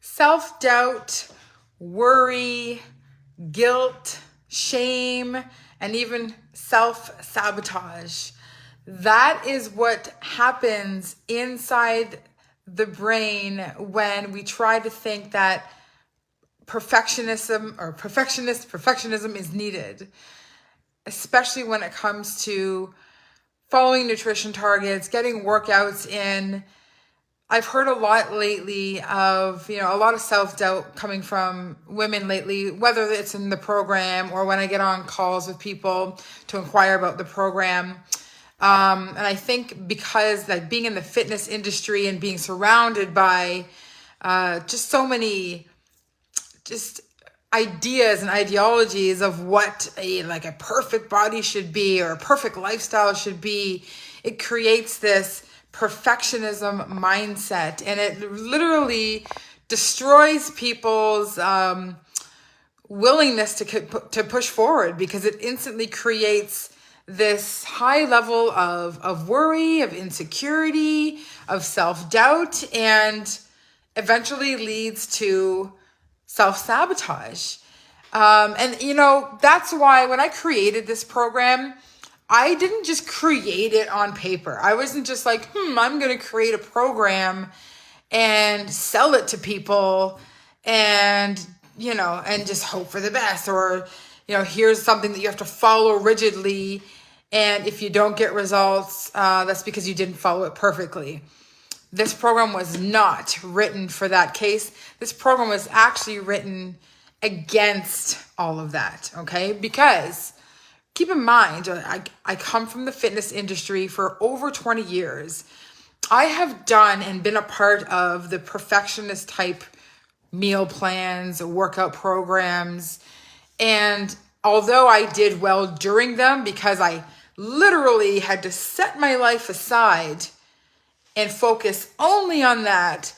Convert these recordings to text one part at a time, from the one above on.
self-doubt, worry, guilt, shame, and even self-sabotage. That is what happens inside the brain when we try to think that perfectionism is needed, especially when it comes to following nutrition targets, getting workouts in. I've heard a lot lately of, a lot of self-doubt coming from women lately, whether it's in the program or when I get on calls with people to inquire about the program. And I think because like being in the fitness industry and being surrounded by just so many just ideas and ideologies of what a perfect body should be or a perfect lifestyle should be, it creates this perfectionism mindset, and it literally destroys people's willingness to push forward, because it instantly creates this high level of worry, of insecurity, of self-doubt, and eventually leads to self-sabotage. That's why when I created this program, I didn't just create it on paper. I wasn't just like, I'm going to create a program and sell it to people and just hope for the best. Or, here's something that you have to follow rigidly. And if you don't get results, that's because you didn't follow it perfectly. This program was not written for that case. This program was actually written against all of that, okay? Because keep in mind, I come from the fitness industry for over 20 years. I have done and been a part of the perfectionist type meal plans, workout programs. And although I did well during them because I literally had to set my life aside and focus only on that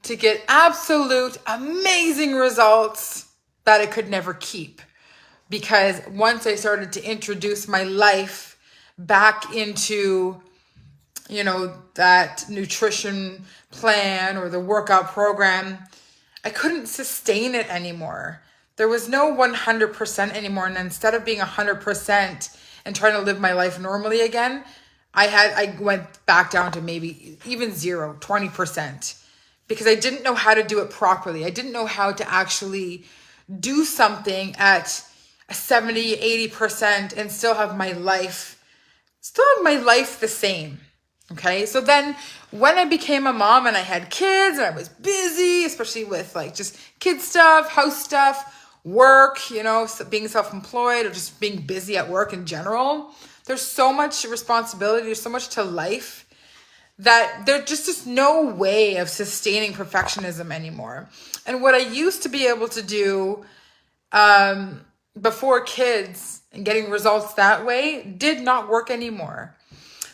to get absolute amazing results that I could never keep. Because once I started to introduce my life back into, that nutrition plan or the workout program, I couldn't sustain it anymore. There was no 100% anymore. And instead of being 100% and trying to live my life normally again, I went back down to maybe even 20%, because I didn't know how to do it properly. I didn't know how to actually do something at 70, 80% and still have my life the same. Okay. So then when I became a mom and I had kids and I was busy, especially with just kid stuff, house stuff, work, being self-employed or just being busy at work in general, there's so much responsibility. There's so much to life that there's just no way of sustaining perfectionism anymore. And what I used to be able to do, before kids and getting results that way did not work anymore.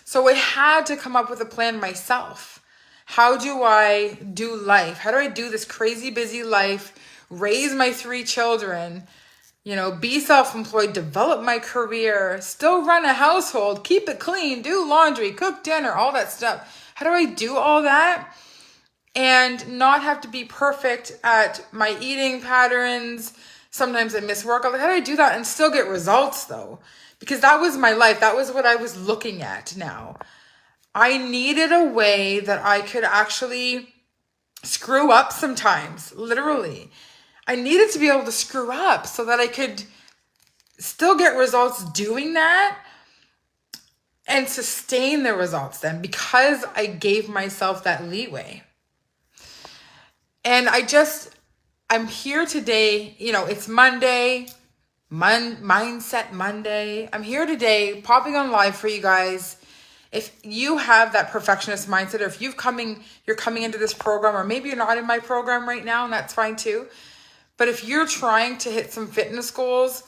So I had to come up with a plan myself. How do I do life? How do I do this crazy busy life, raise my 3 children, be self-employed, develop my career, still run a household, keep it clean, do laundry, cook dinner, all that stuff. How do I do all that and not have to be perfect at my eating patterns? Sometimes I miss work. How do I do that and still get results though? Because that was my life. That was what I was looking at now. I needed a way that I could actually screw up sometimes, literally. I needed to be able to screw up so that I could still get results doing that and sustain the results then, because I gave myself that leeway. And I'm here today, it's Monday, Mindset Monday. I'm here today popping on live for you guys. If you have that perfectionist mindset, or if you're coming into this program, or maybe you're not in my program right now, and that's fine too. But if you're trying to hit some fitness goals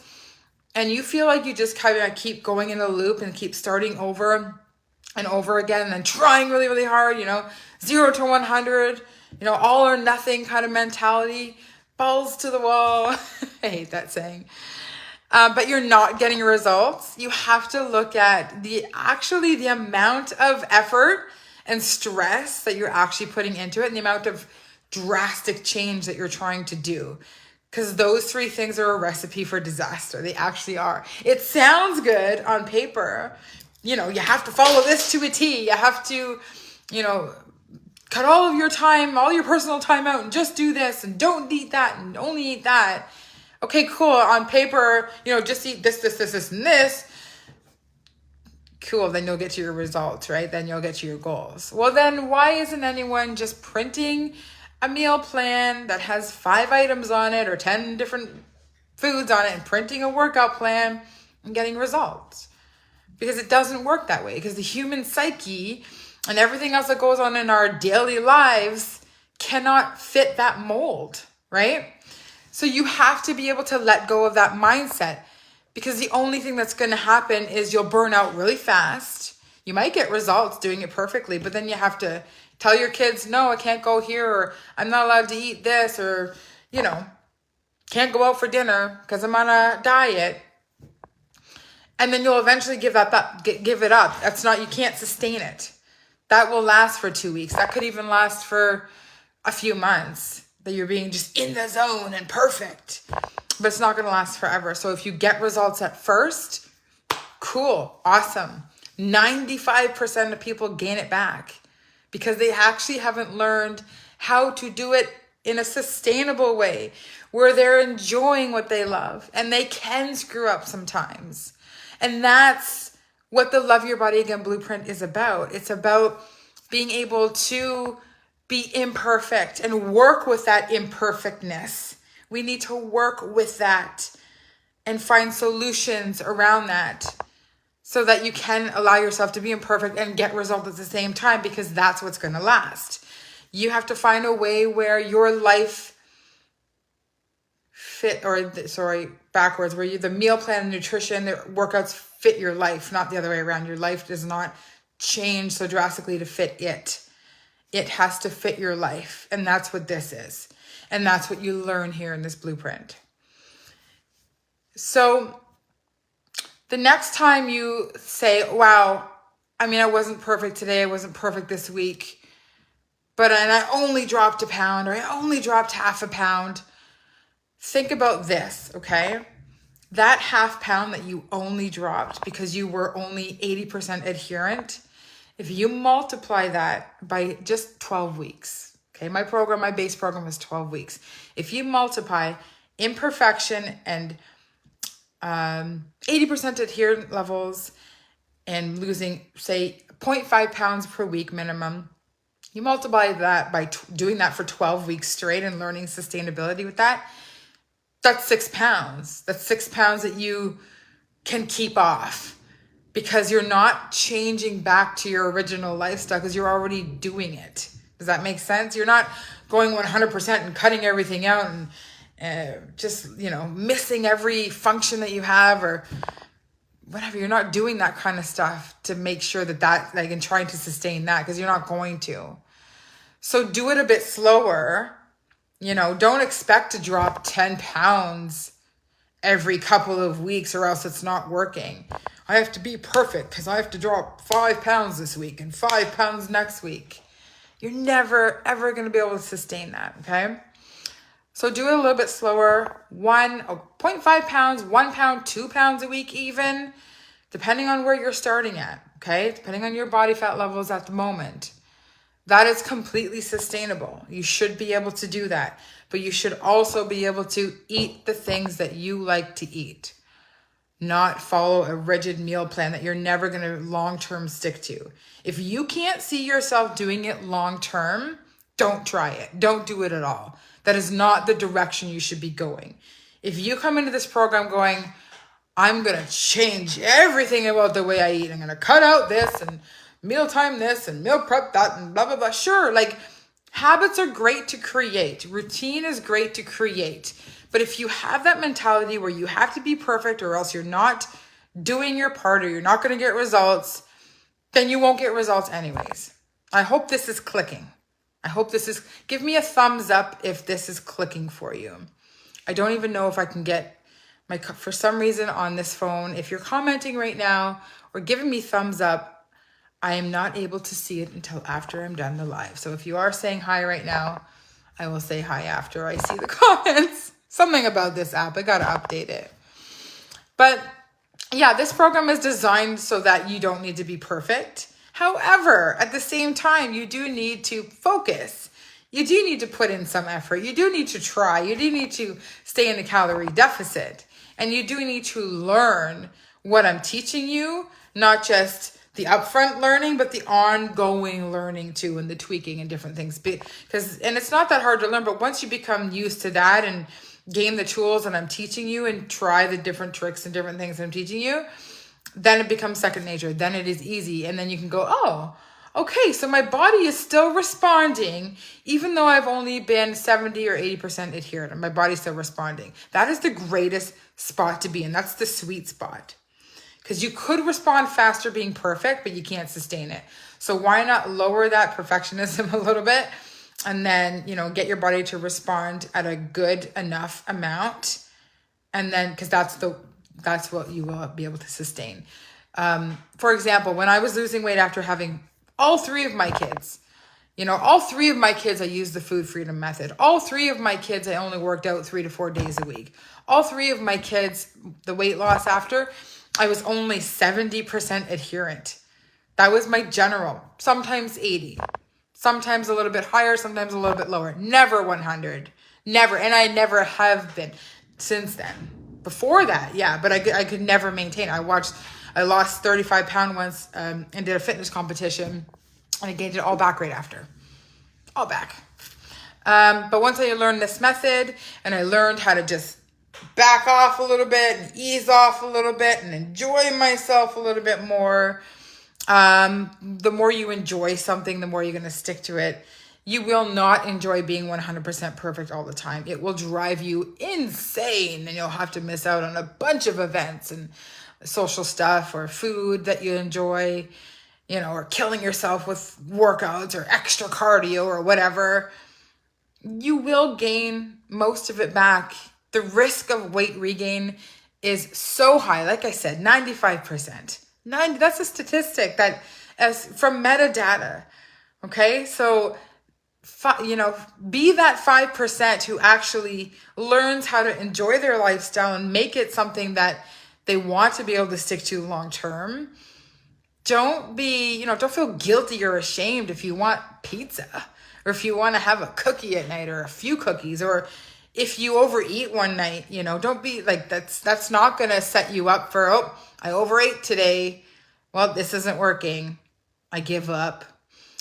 and you feel like you just kind of keep going in a loop and keep starting over and over again and then trying really, really hard, 0 to 100, all or nothing kind of mentality, balls to the wall. I hate that saying. But you're not getting results. You have to look at the amount of effort and stress that you're actually putting into it, and the amount of drastic change that you're trying to do. Because those three things are a recipe for disaster. They actually are. It sounds good on paper. You know, you have to follow this to a T. You have to, you know, cut all of your time, all your personal time out and just do this and don't eat that and only eat that. Okay, cool. On paper, you know, just eat this, and this. Cool, then you'll get to your results, right? Then you'll get to your goals. Well, then why isn't anyone just printing a meal plan that has 5 items on it or 10 different foods on it and printing a workout plan and getting results? Because it doesn't work that way. Because the human psyche and everything else that goes on in our daily lives cannot fit that mold, right? So you have to be able to let go of that mindset, because the only thing that's going to happen is you'll burn out really fast. You might get results doing it perfectly, but then you have to tell your kids, no, I can't go here, or I'm not allowed to eat this, or, you know, can't go out for dinner because I'm on a diet. And then you'll eventually give it up. That's not, you can't sustain it. That will last for 2 weeks. That could even last for a few months, that you're being just in the zone and perfect. But it's not going to last forever. So if you get results at first, cool, awesome. 95% of people gain it back because they actually haven't learned how to do it in a sustainable way where they're enjoying what they love, and they can screw up sometimes. And that's what the Love Your Body Again blueprint is about. It's about being able to be imperfect and work with that imperfectness. We need to work with that and find solutions around that so that you can allow yourself to be imperfect and get results at the same time, because that's what's going to last. You have to find a way where your life backwards, where the meal plan, nutrition, the workouts fit your life, not the other way around. Your life does not change so drastically to fit it. It has to fit your life. And that's what this is. And that's what you learn here in this blueprint. So the next time you say, wow, I mean, I wasn't perfect today, I wasn't perfect this week, and I only dropped a pound, or I only dropped half a pound. Think about this, okay? That half pound that you only dropped because you were only 80% adherent, if you multiply that by just 12 weeks, okay? My base program was 12 weeks. If you multiply imperfection and 80% adherent levels and losing, say, 0.5 pounds per week minimum, you multiply that by doing that for 12 weeks straight and learning sustainability with that, that's 6 pounds. That's 6 pounds that you can keep off because you're not changing back to your original lifestyle because you're already doing it. Does that make sense? You're not going 100% and cutting everything out and just, missing every function that you have or whatever. You're not doing that kind of stuff to make sure that and trying to sustain that, because you're not going to. So do it a bit slower. Don't expect to drop 10 pounds every couple of weeks or else it's not working. I have to be perfect because I have to drop 5 pounds this week and 5 pounds next week. You're never, ever going to be able to sustain that, okay? So do it a little bit slower. 0.5 pounds, 1 pound, 2 pounds a week even, depending on where you're starting at, okay? Depending on your body fat levels at the moment. That is completely sustainable. You should be able to do that. But you should also be able to eat the things that you like to eat. Not follow a rigid meal plan that you're never going to long-term stick to. If you can't see yourself doing it long-term, don't try it. Don't do it at all. That is not the direction you should be going. If you come into this program going, I'm going to change everything about the way I eat. I'm going to cut out this and mealtime this and meal prep that and blah, blah, blah. Sure, habits are great to create. Routine is great to create. But if you have that mentality where you have to be perfect or else you're not doing your part or you're not going to get results, then you won't get results anyways. I hope this is clicking. Give me a thumbs up if this is clicking for you. I don't even know if I can get for some reason on this phone, if you're commenting right now or giving me thumbs up, I am not able to see it until after I'm done the live. So if you are saying hi right now, I will say hi after I see the comments. Something about this app. I got to update it. But yeah, this program is designed so that you don't need to be perfect. However, at the same time, you do need to focus. You do need to put in some effort. You do need to try. You do need to stay in a calorie deficit. And you do need to learn what I'm teaching you, not just the upfront learning, but the ongoing learning too, and the tweaking and different things. And it's not that hard to learn, but once you become used to that and gain the tools that I'm teaching you and try the different tricks and different things I'm teaching you, then it becomes second nature. Then it is easy. And then you can go, oh, okay, so my body is still responding, even though I've only been 70 or 80% adherent, and my body's still responding. That is the greatest spot to be in. That's the sweet spot. Because you could respond faster being perfect, but you can't sustain it. So why not lower that perfectionism a little bit and then, get your body to respond at a good enough amount. And then, because that's what you will be able to sustain. For example, when I was losing weight after having all three of my kids, all three of my kids, I used the food freedom method. All three of my kids, I only worked out 3 to 4 days a week. All three of my kids, the weight loss after, I was only 70% adherent. That was my general, sometimes 80, sometimes a little bit higher, sometimes a little bit lower. Never 100, never. And I never have been since then. Before that, yeah, but I could never maintain. I lost 35 pounds once and did a fitness competition, and I gained it all back right after. All back. But once I learned this method and I learned how to just back off a little bit and ease off a little bit and enjoy myself a little bit more, the more you enjoy something, the more you're going to stick to it. You will not enjoy being 100% perfect all the time. It will drive you insane, and you'll have to miss out on a bunch of events and social stuff or food that you enjoy, or killing yourself with workouts or extra cardio or whatever. You will gain most of it back. The risk of weight regain is so high. Like I said, 95%. That's a statistic that, as from metadata. Okay, so be that 5% who actually learns how to enjoy their lifestyle and make it something that they want to be able to stick to long term. Don't feel guilty or ashamed if you want pizza, or if you want to have a cookie at night or a few cookies, or if you overeat one night. Don't be like, that's not going to set you up for, oh, I overate today. Well, this isn't working. I give up.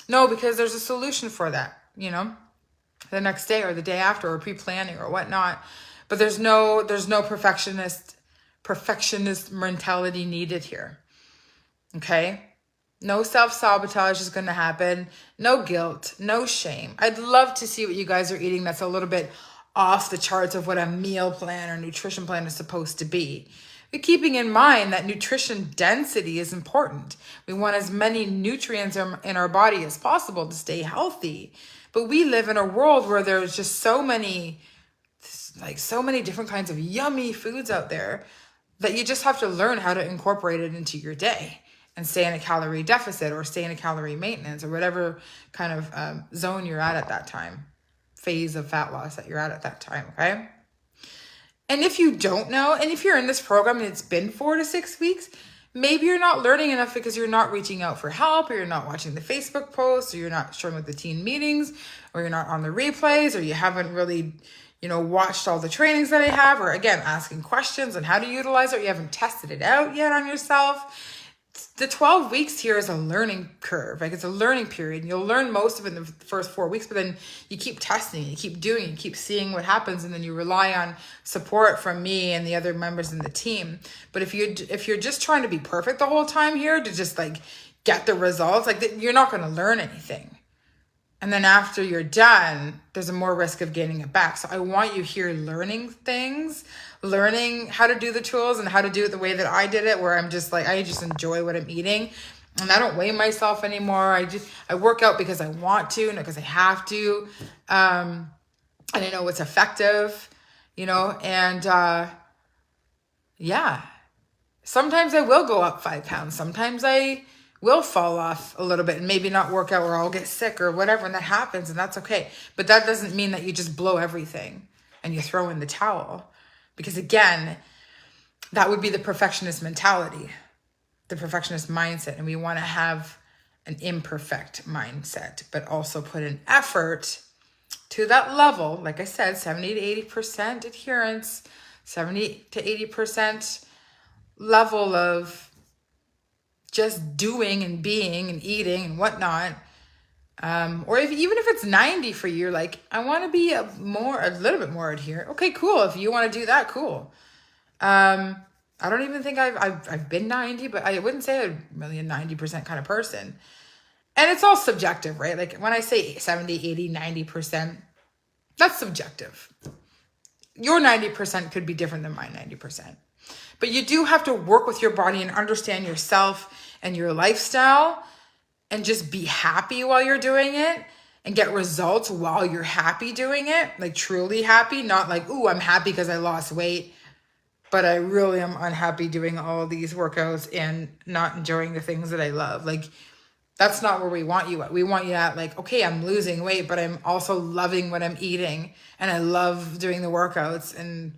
No, because there's a solution for that, the next day or the day after, or pre-planning or whatnot. But there's no perfectionist mentality needed here. Okay? No self-sabotage is going to happen. No guilt, no shame. I'd love to see what you guys are eating that's a little bit off the charts of what a meal plan or nutrition plan is supposed to be. But keeping in mind that nutrition density is important. We want as many nutrients in our body as possible to stay healthy. But we live in a world where there's just so many different kinds of yummy foods out there that you just have to learn how to incorporate it into your day and stay in a calorie deficit or stay in a calorie maintenance or whatever kind of zone you're at that time, phase of fat loss that you're at that time, okay? And if you don't know, and if you're in this program and it's been 4 to 6 weeks, maybe you're not learning enough because you're not reaching out for help, or you're not watching the Facebook posts, or you're not showing with the teen meetings, or you're not on the replays, or you haven't really, watched all the trainings that I have, or again, asking questions on how to utilize it, or you haven't tested it out yet on yourself. The 12 weeks here is a learning curve. Like, it's a learning period. You'll learn most of it in the first 4 weeks, but then you keep testing, you keep doing, you keep seeing what happens, and then you rely on support from me and the other members in the team. But if you're just trying to be perfect the whole time here to just get the results, you're not going to learn anything. And then after you're done, there's a more risk of gaining it back. So I want you here learning things, learning how to do the tools and how to do it the way that I did it, where I'm just I just enjoy what I'm eating. And I don't weigh myself anymore. I work out because I want to, not because I have to. And I know it's effective, and yeah. Sometimes I will go up 5 pounds. Sometimes I will fall off a little bit and maybe not work out, or I'll get sick or whatever, and that happens, and that's okay. But that doesn't mean that you just blow everything and you throw in the towel, because again, that would be the perfectionist mentality, the perfectionist mindset. And we want to have an imperfect mindset, but also put an effort to that level. Like I said, 70 to 80% adherence, 70 to 80% level of just doing and being and eating and whatnot. Or even if it's 90 for you, you're like, I want to be a little bit more adherent. Okay, cool. If you want to do that, cool. I don't even think I've been 90, but I wouldn't say I'm really a 90% kind of person. And it's all subjective, right? Like when I say 70, 80, 90%, that's subjective. Your 90% could be different than my 90%. But you do have to work with your body and understand yourself and your lifestyle, and just be happy while you're doing it and get results while you're happy doing it. Like truly happy, not like, ooh, I'm happy because I lost weight, but I really am unhappy doing all these workouts and not enjoying the things that I love. Like that's not where we want you at. We want you at like, okay, I'm losing weight, but I'm also loving what I'm eating and I love doing the workouts and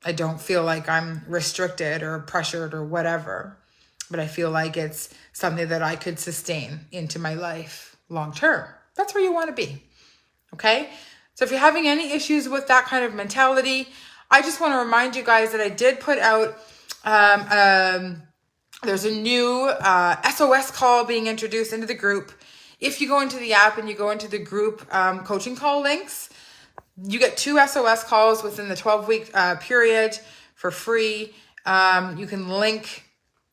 I don't feel like I'm restricted or pressured or whatever, but I feel like it's something that I could sustain into my life long term. That's where you want to be. Okay. So if you're having any issues with that kind of mentality, I just want to remind you guys that I did put out, there's a new SOS call being introduced into the group. If you go into the app and you go into the group coaching call links, you get 2 SOS calls within the 12-week period for free. You can link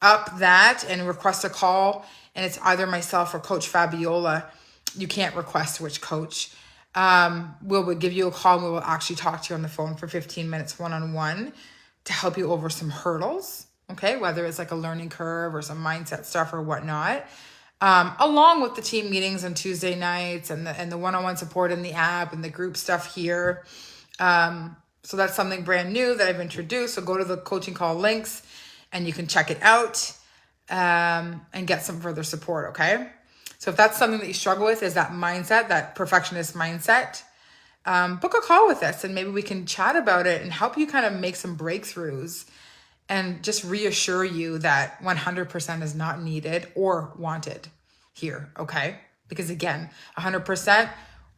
up that and request a call, and it's either myself or Coach Fabiola. You can't request which coach. We'll give you a call and we will actually talk to you on the phone for 15 minutes one-on-one to help you over some hurdles, okay? Whether it's like a learning curve or some mindset stuff or whatnot. Along with the team meetings on Tuesday nights and the one-on-one support in the app and the group stuff here. So that's something brand new that I've introduced. So go to the coaching call links and you can check it out and get some further support, okay? So if that's something that you struggle with, is that mindset, that perfectionist mindset, book a call with us and maybe we can chat about it and help you kind of make some breakthroughs and just reassure you that 100% is not needed or wanted here, okay? Because again, 100%,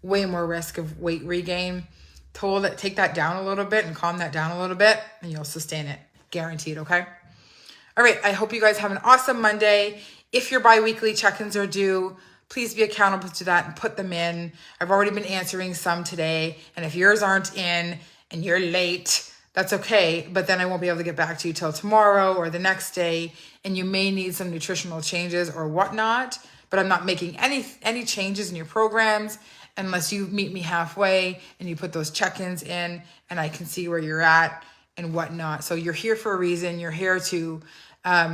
way more risk of weight regain. Take that down a little bit and calm that down a little bit and you'll sustain it, guaranteed, okay? All right, I hope you guys have an awesome Monday. If your bi-weekly check-ins are due, please be accountable to that and put them in. I've already been answering some today, and if yours aren't in and you're late, that's okay, but then I won't be able to get back to you till tomorrow or the next day, and you may need some nutritional changes or whatnot, but I'm not making any changes in your programs unless you meet me halfway and you put those check-ins in and I can see where you're at and whatnot. So you're here for a reason. You're here to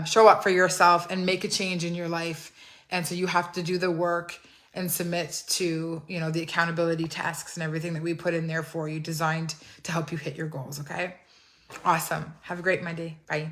show up for yourself and make a change in your life. And so you have to do the work and submit to, the accountability tasks and everything that we put in there for you, designed to help you hit your goals. Okay. Awesome. Have a great Monday. Bye.